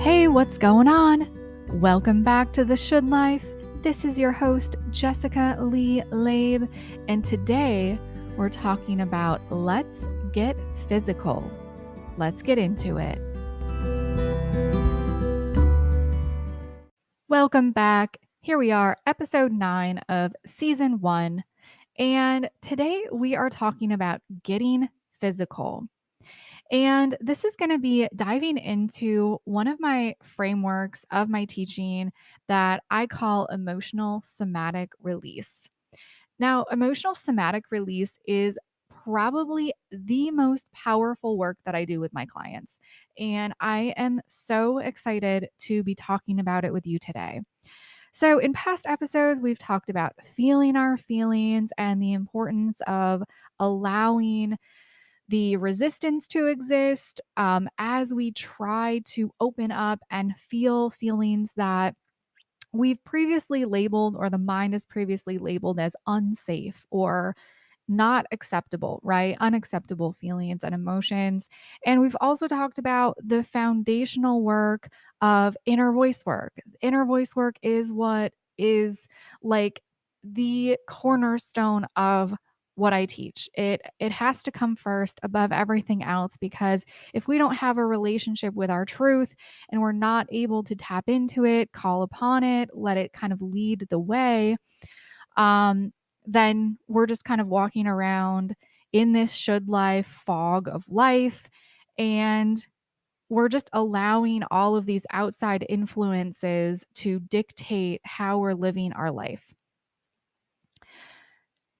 Hey, what's going on? Welcome back to The Should Life. This is your host, Jessica Lee Labe, and today we're talking about let's get physical. Let's get into it. Welcome back. Here we are, episode 9 of season 1, and today we are talking about getting physical. And this is going to be diving into one of my frameworks of my teaching that I call emotional somatic release. Now, emotional somatic release is probably the most powerful work that I do with my clients. And I am so excited to be talking about it with you today. So, in past episodes, we've talked about feeling our feelings and the importance of allowing the resistance to exist as we try to open up and feel feelings that we've previously labeled or the mind has previously labeled as unsafe or not acceptable, right? Unacceptable feelings and emotions. And we've also talked about the foundational work of inner voice work. Inner voice work is what is like the cornerstone of what I teach. It has to come first above everything else, because if we don't have a relationship with our truth and we're not able to tap into it, call upon it, let it kind of lead the way, um, then we're just kind of walking around in this should life fog of life. And we're just allowing all of these outside influences to dictate how we're living our life.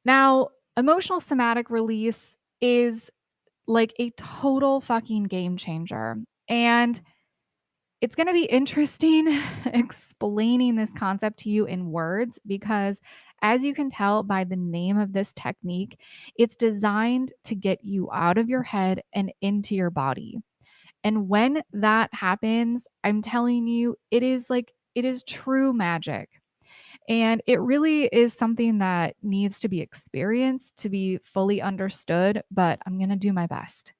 Now, emotional somatic release is like a total fucking game changer. And it's going to be interesting explaining this concept to you in words because, as you can tell by the name of this technique, it's designed to get you out of your head and into your body. And when that happens, I'm telling you, it is true magic. And it really is something that needs to be experienced to be fully understood, but I'm going to do my best.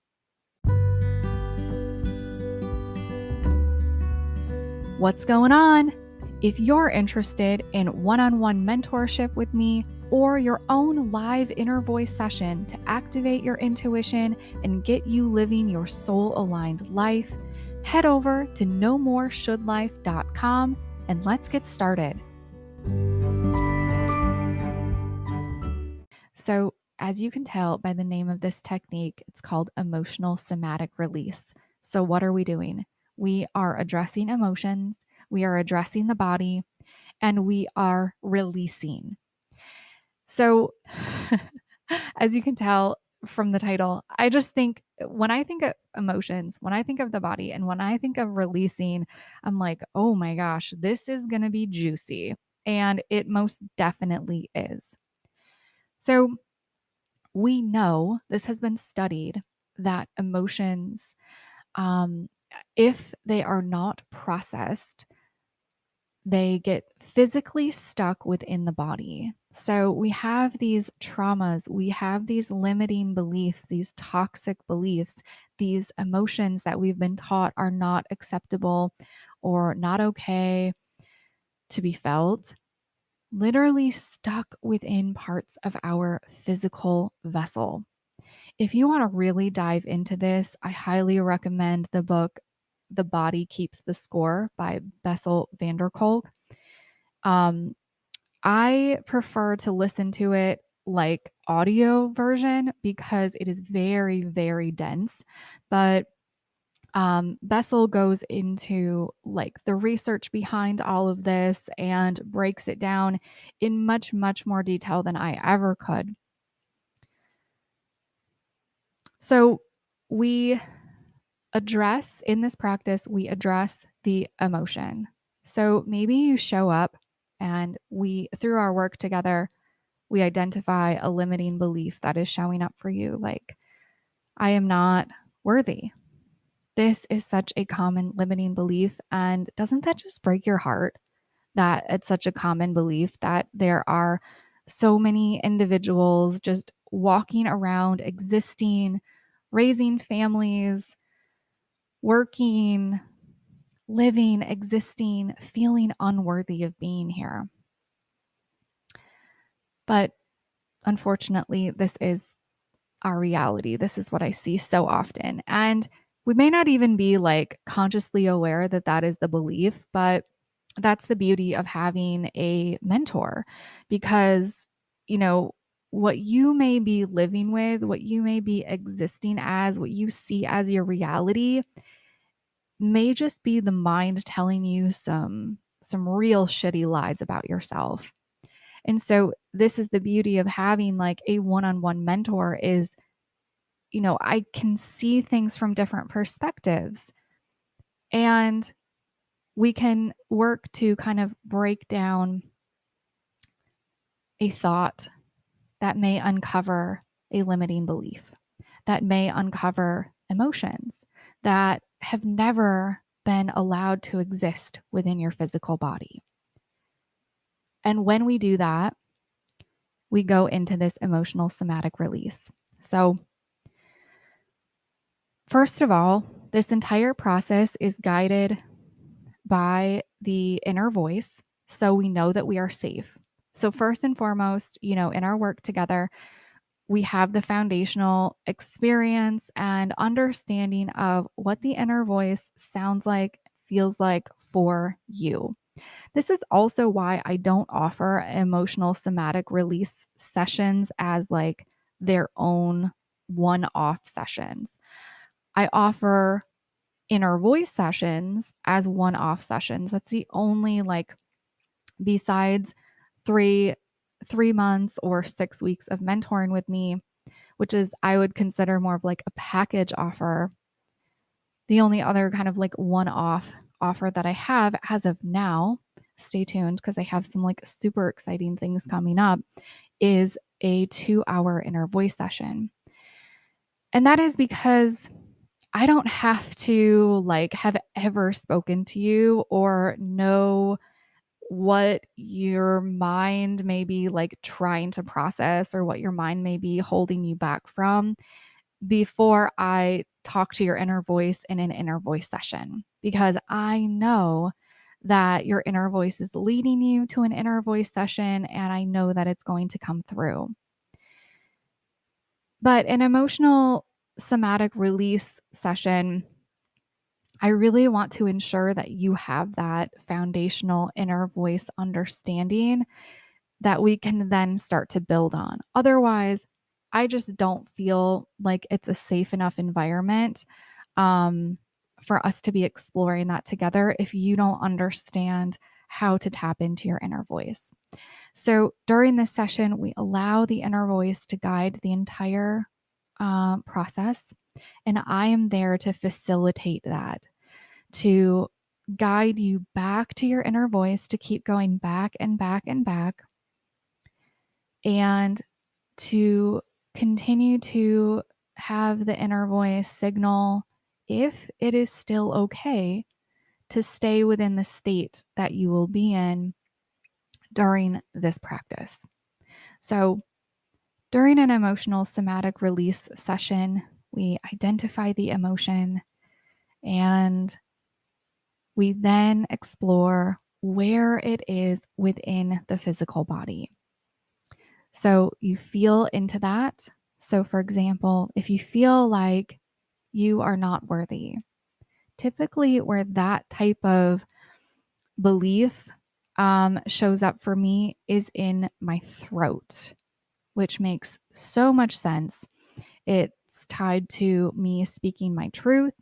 What's going on? If you're interested in one-on-one mentorship with me or your own live inner voice session to activate your intuition and get you living your soul-aligned life, head over to nomoreshouldlife.com and let's get started. So, as you can tell by the name of this technique, it's called emotional somatic release. So, what are we doing? We are addressing emotions, we are addressing the body, and we are releasing. So, as you can tell from the title, I just think when I think of emotions, when I think of the body, and when I think of releasing, I'm like, oh my gosh, this is going to be juicy. And it most definitely is. So, we know this has been studied that emotions, um, if they are not processed, they get physically stuck within the body. So we have these traumas, we have these limiting beliefs, these toxic beliefs, these emotions that we've been taught are not acceptable or not okay to be felt, literally stuck within parts of our physical vessel. If you want to really dive into this, I highly recommend the book The Body Keeps the Score by Bessel van der Kolk. I prefer to listen to it like audio version because it is very, very dense. But Bessel goes into like the research behind all of this and breaks it down in much, much more detail than I ever could. So we address in this practice, we address the emotion. So maybe you show up and we, through our work together, we identify a limiting belief that is showing up for you. Like, I am not worthy. This is such a common limiting belief. And doesn't that just break your heart that it's such a common belief that there are so many individuals just walking around, existing, raising families, working, living, existing, feeling unworthy of being here. But unfortunately, this is our reality. This is what I see so often. And we may not even be like consciously aware that that is the belief, but that's the beauty of having a mentor because, you know, what you may be living with, what you may be existing as, what you see as your reality may just be the mind telling you some real shitty lies about yourself. And so this is the beauty of having like a one-on-one mentor is, I can see things from different perspectives and we can work to kind of break down a thought that may uncover a limiting belief, that may uncover emotions that have never been allowed to exist within your physical body. And when we do that, we go into this emotional somatic release. So, first of all, this entire process is guided by the inner voice. So we know that we are safe. So, first and foremost, in our work together, we have the foundational experience and understanding of what the inner voice sounds like, feels like for you. This is also why I don't offer emotional somatic release sessions as like their own one off sessions. I offer inner voice sessions as one off sessions. That's the only like besides three months or 6 weeks of mentoring with me, which is I would consider more of like a package offer. The only other kind of like one off offer that I have as of now, stay tuned because I have some like super exciting things coming up, is a 2-hour inner voice session. And that is because I don't have to like have ever spoken to you or know what your mind may be like trying to process or what your mind may be holding you back from before I talk to your inner voice in an inner voice session, because I know that your inner voice is leading you to an inner voice session and I know that it's going to come through. But an emotional somatic release session, I really want to ensure that you have that foundational inner voice understanding that we can then start to build on. Otherwise, I just don't feel like it's a safe enough environment for us to be exploring that together if you don't understand how to tap into your inner voice. So during this session, we allow the inner voice to guide the entire process. And I am there to facilitate that, to guide you back to your inner voice, to keep going back and back and back, and to continue to have the inner voice signal if it is still okay to stay within the state that you will be in during this practice. So, during an emotional somatic release session, we identify the emotion and we then explore where it is within the physical body. So you feel into that. So, for example, if you feel like you are not worthy, typically where that type of belief shows up for me is in my throat, which makes so much sense. It's tied to me speaking my truth.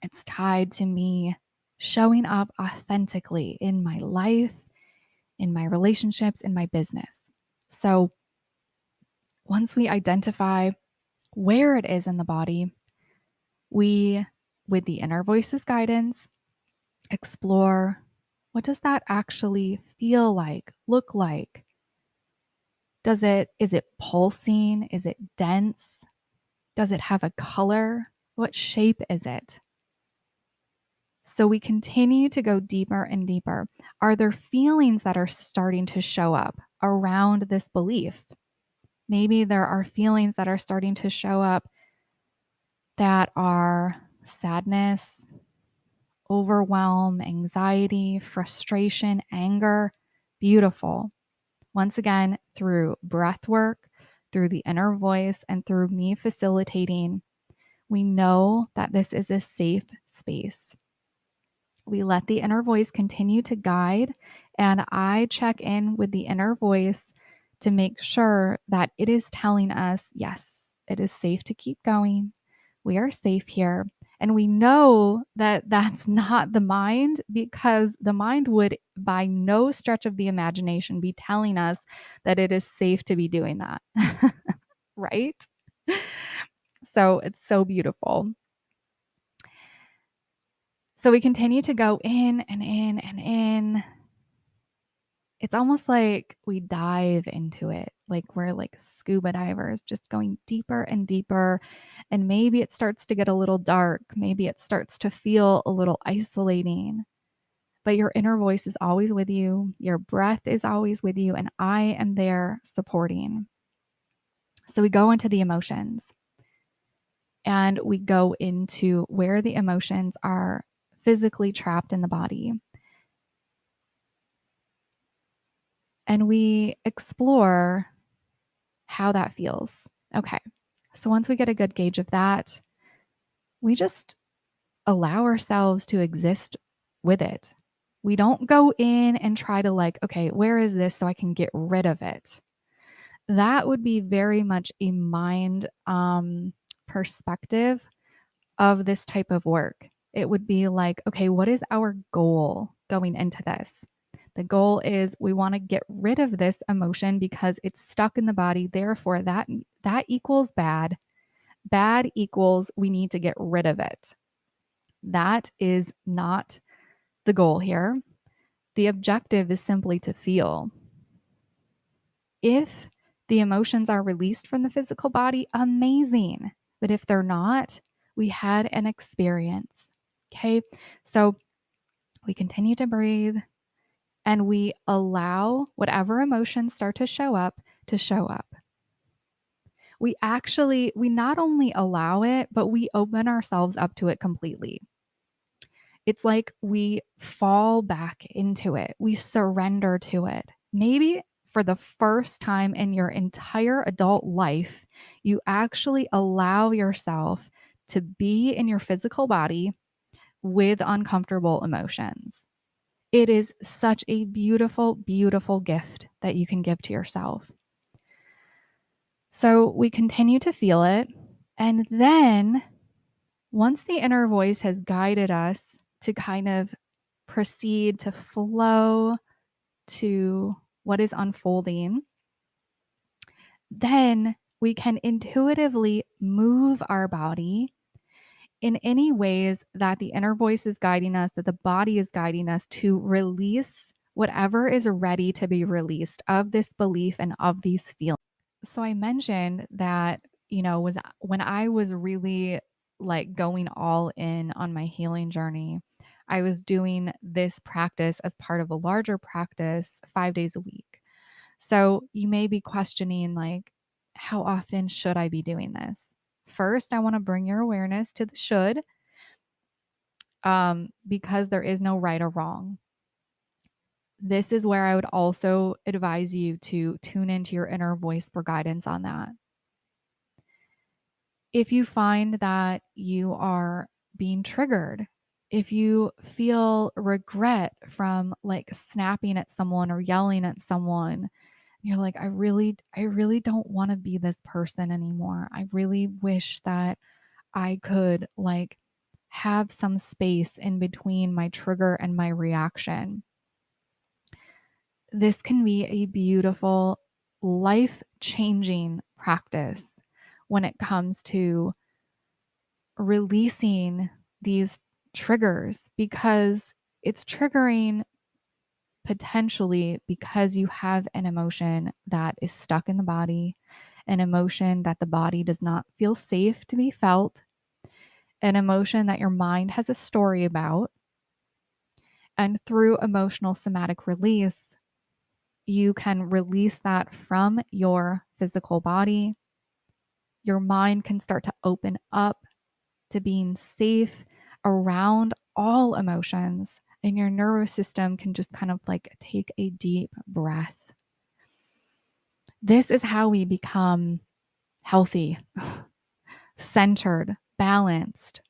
It's tied to me showing up authentically in my life, in my relationships, in my business. So once we identify where it is in the body, we, with the inner voice's guidance, explore what does that actually feel like, look like? Is it pulsing? Is it dense? Does it have a color? What shape is it? So we continue to go deeper and deeper. Are there feelings that are starting to show up around this belief? Maybe there are feelings that are starting to show up that are sadness overwhelm, anxiety, frustration, anger. Beautiful. Once again, through breath work, through the inner voice, and through me facilitating, we know that this is a safe space. We let the inner voice continue to guide, and I check in with the inner voice to make sure that it is telling us, yes, it is safe to keep going. We are safe here. And we know that that's not the mind, because the mind would, by no stretch of the imagination, be telling us that it is safe to be doing that. Right? So it's so beautiful. So we continue to go in and in and in. It's almost like we dive into it, like we're like scuba divers, just going deeper and deeper. And maybe it starts to get a little dark. Maybe it starts to feel a little isolating. But your inner voice is always with you. Your breath is always with you. And I am there supporting. So we go into the emotions, and we go into where the emotions are physically trapped in the body. And we explore how that feels. Okay. So once we get a good gauge of that, we just allow ourselves to exist with it. We don't go in and try to, like, okay, where is this so I can get rid of it? That would be very much a mind perspective of this type of work. It would be like, okay, what is our goal going into this? The goal is we want to get rid of this emotion because it's stuck in the body. Therefore, that equals bad. Bad equals we need to get rid of it. That is not the goal here. The objective is simply to feel. If the emotions are released from the physical body, amazing. But if they're not, we had an experience. Okay. So we continue to breathe, and we allow whatever emotions start to show up to show up. We not only allow it, but we open ourselves up to it completely. It's like we fall back into it. We surrender to it. Maybe for the first time in your entire adult life, you actually allow yourself to be in your physical body with uncomfortable emotions. It is such a beautiful, beautiful gift that you can give to yourself. So we continue to feel it. And then once the inner voice has guided us to kind of proceed to flow to what is unfolding, then we can intuitively move our body in any ways that the inner voice is guiding us, that the body is guiding us to release whatever is ready to be released of this belief and of these feelings. So I mentioned that, was when I was really like going all in on my healing journey, I was doing this practice as part of a larger practice 5 days a week. So you may be questioning, like, how often should I be doing this? First, I want to bring your awareness to the should, because there is no right or wrong. This is where I would also advise you to tune into your inner voice for guidance on that. If you find that you are being triggered, if you feel regret from like snapping at someone or yelling at someone, you're like, I really don't want to be this person anymore. I really wish that I could like have some space in between my trigger and my reaction. This can be a beautiful, life-changing practice when it comes to releasing these triggers, because it's triggering potentially because you have an emotion that is stuck in the body, an emotion that the body does not feel safe to be felt, an emotion that your mind has a story about. And through emotional somatic release, you can release that from your physical body. Your mind can start to open up to being safe around all emotions, and your nervous system can just kind of like take a deep breath. This is how we become healthy, centered, balanced.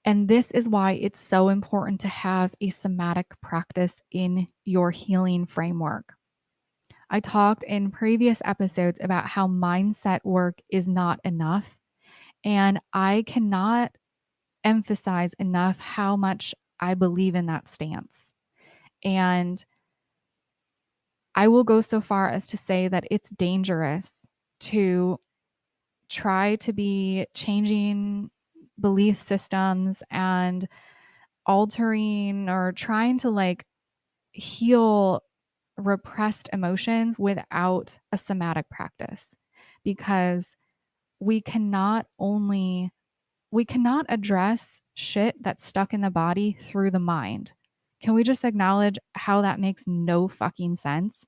And this is why it's so important to have a somatic practice in your healing framework. I talked in previous episodes about how mindset work is not enough. And I cannot emphasize enough how much I believe in that stance. And I will go so far as to say that it's dangerous to try to be changing belief systems and altering or trying to like heal repressed emotions without a somatic practice, because we cannot address shit that's stuck in the body through the mind. Can we just acknowledge how that makes no fucking sense?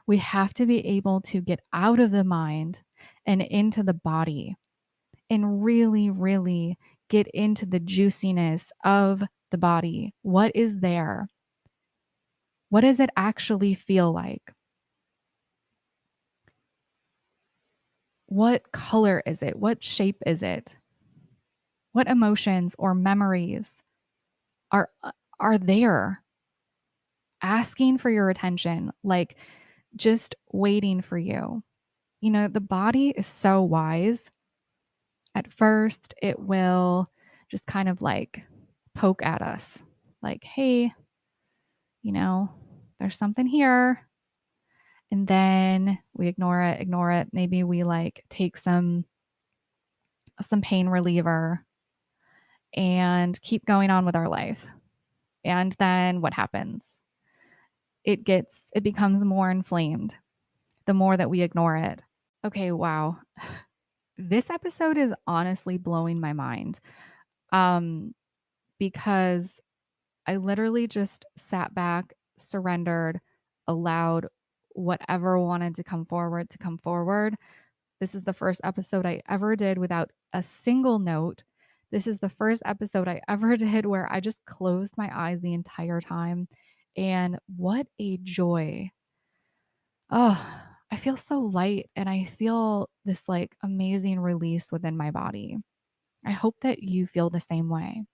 We have to be able to get out of the mind and into the body and really, really get into the juiciness of the body. What is there? What does it actually feel like? What color is it? What shape is it? What emotions or memories are there asking for your attention, like just waiting for you? You know, the body is so wise. At first, it will just kind of like poke at us, like, hey, you know, there's something here. And then we ignore it. Maybe we like take some pain reliever and keep going on with our life. And then what happens? It becomes more inflamed the more that we ignore it. Okay, wow. This episode is honestly blowing my mind. Because I literally just sat back, surrendered, allowed whatever wanted to come forward to come forward. This is the first episode I ever did without a single note. This is the first episode I ever did where I just closed my eyes the entire time. And what a joy. Oh, I feel so light and I feel this like amazing release within my body. I hope that you feel the same way.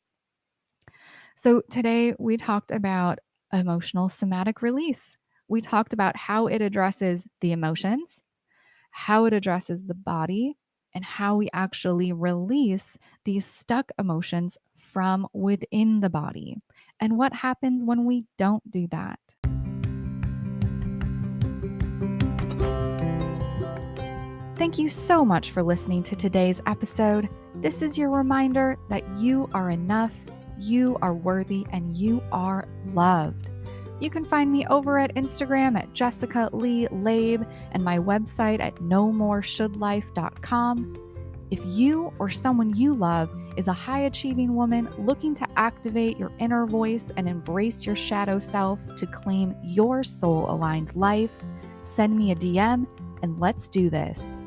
So today we talked about emotional somatic release. We talked about how it addresses the emotions, how it addresses the body, and how we actually release these stuck emotions from within the body, and what happens when we don't do that. Thank you so much for listening to today's episode. This is your reminder that you are enough, you are worthy, and you are loved. You can find me over at Instagram at Jessica Lee Labe and my website at nomoreshouldlife.com. If you or someone you love is a high-achieving woman looking to activate your inner voice and embrace your shadow self to claim your soul-aligned life, send me a DM and let's do this.